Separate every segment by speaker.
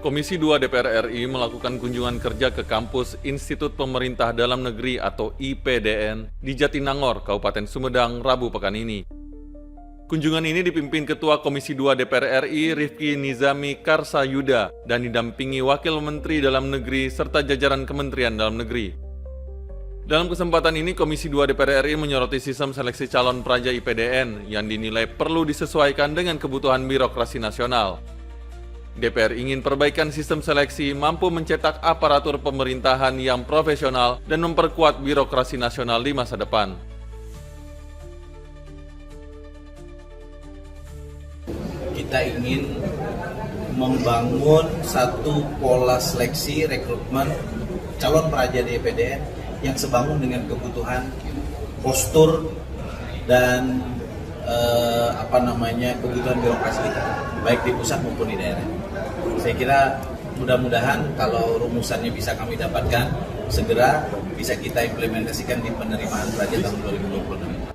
Speaker 1: Komisi 2 DPR RI melakukan kunjungan kerja ke kampus Institut Pemerintah Dalam Negeri atau IPDN di Jatinangor, Kabupaten Sumedang, Rabu pekan ini. Kunjungan ini dipimpin Ketua Komisi 2 DPR RI Rifki Nizami Karsayuda dan didampingi Wakil Menteri Dalam Negeri serta jajaran Kementerian Dalam Negeri. Dalam kesempatan ini, Komisi 2 DPR RI menyoroti sistem seleksi calon praja IPDN yang dinilai perlu disesuaikan dengan kebutuhan birokrasi nasional. DPR ingin perbaikan sistem seleksi mampu mencetak aparatur pemerintahan yang profesional dan memperkuat birokrasi nasional di masa depan.
Speaker 2: Kita ingin membangun satu pola seleksi rekrutmen calon praja di IPDN yang sebangun dengan kebutuhan postur dan kebutuhan birokrasi kita, baik di pusat maupun di daerah. Saya kira mudah-mudahan kalau rumusannya bisa kami dapatkan, segera bisa kita implementasikan di penerimaan praja tahun 2026.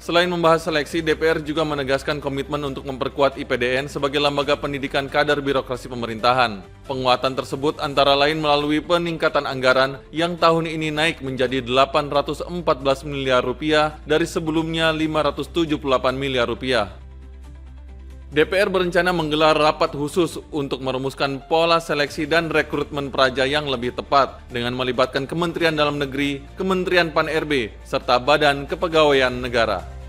Speaker 1: Selain membahas seleksi, DPR juga menegaskan komitmen untuk memperkuat IPDN sebagai lembaga pendidikan kader birokrasi pemerintahan. Penguatan tersebut antara lain melalui peningkatan anggaran yang tahun ini naik menjadi 814 miliar rupiah dari sebelumnya 578 miliar rupiah. DPR berencana menggelar rapat khusus untuk merumuskan pola seleksi dan rekrutmen praja yang lebih tepat dengan melibatkan Kementerian Dalam Negeri, Kementerian Pan-RB, serta Badan Kepegawaian Negara.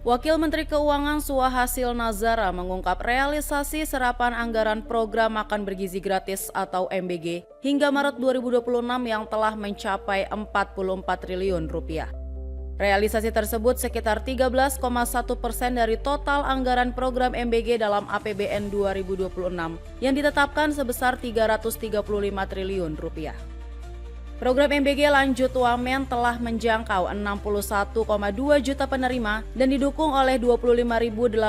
Speaker 3: Wakil Menteri Keuangan Suhasil Nazara mengungkap realisasi serapan anggaran program makan bergizi gratis atau MBG hingga Maret 2026 yang telah mencapai 44 triliun rupiah. Realisasi tersebut sekitar 13,1% dari total anggaran program MBG dalam APBN 2026 yang ditetapkan sebesar 335 triliun rupiah. Program MBG Lanjut Wamen telah menjangkau 61,2 juta penerima dan didukung oleh 25.082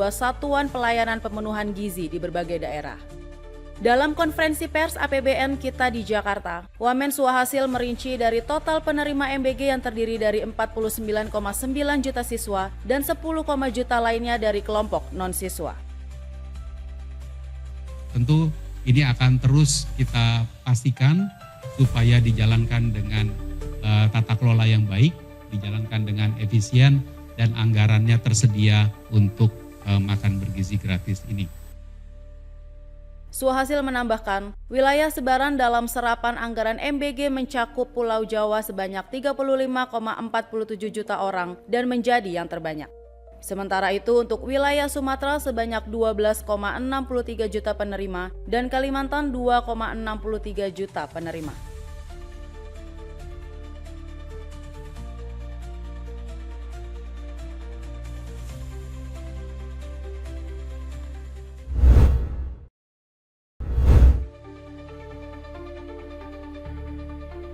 Speaker 3: satuan pelayanan pemenuhan gizi di berbagai daerah. Dalam konferensi pers APBN Kita di Jakarta, Wamen Suhasil merinci dari total penerima MBG yang terdiri dari 49,9 juta siswa dan 10, juta lainnya dari kelompok non-siswa.
Speaker 4: Tentu ini akan terus kita pastikan supaya dijalankan dengan tata kelola yang baik, dijalankan dengan efisien, dan anggarannya tersedia untuk makan bergizi gratis ini.
Speaker 3: Suhasil menambahkan, wilayah sebaran dalam serapan anggaran MBG mencakup Pulau Jawa sebanyak 35,47 juta orang dan menjadi yang terbanyak. Sementara itu untuk wilayah Sumatera sebanyak 12,63 juta penerima dan Kalimantan 2,63 juta penerima.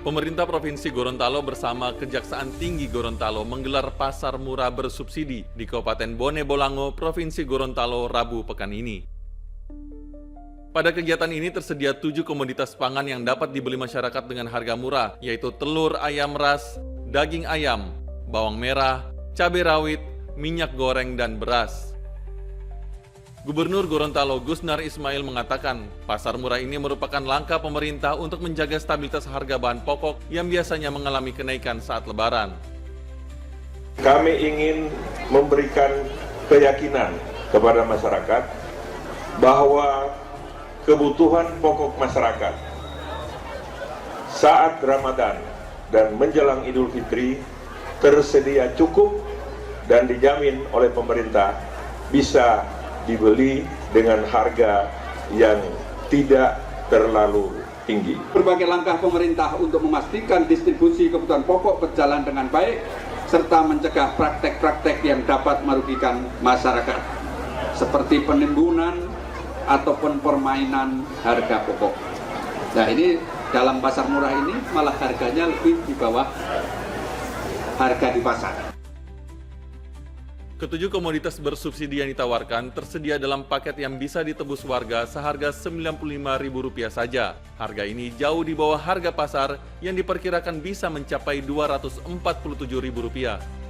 Speaker 1: Pemerintah Provinsi Gorontalo bersama Kejaksaan Tinggi Gorontalo menggelar pasar murah bersubsidi di Kabupaten Bone Bolango, Provinsi Gorontalo, Rabu pekan ini. Pada kegiatan ini tersedia 7 komoditas pangan yang dapat dibeli masyarakat dengan harga murah, yaitu telur ayam ras, daging ayam, bawang merah, cabai rawit, minyak goreng, dan beras. Gubernur Gorontalo Gusnar Ismail mengatakan, pasar murah ini merupakan langkah pemerintah untuk menjaga stabilitas harga bahan pokok yang biasanya mengalami kenaikan saat Lebaran.
Speaker 5: Kami ingin memberikan keyakinan kepada masyarakat bahwa kebutuhan pokok masyarakat saat Ramadan dan menjelang Idul Fitri tersedia cukup dan dijamin oleh pemerintah bisa dibeli dengan harga yang tidak terlalu tinggi.
Speaker 6: Berbagai langkah pemerintah untuk memastikan distribusi kebutuhan pokok berjalan dengan baik serta mencegah praktek-praktek yang dapat merugikan masyarakat seperti penimbunan ataupun permainan harga pokok. Nah, ini dalam pasar murah ini malah harganya lebih di bawah harga di pasar.
Speaker 1: Ketujuh komoditas bersubsidi yang ditawarkan tersedia dalam paket yang bisa ditebus warga seharga Rp95.000 saja. Harga ini jauh di bawah harga pasar yang diperkirakan bisa mencapai Rp247.000.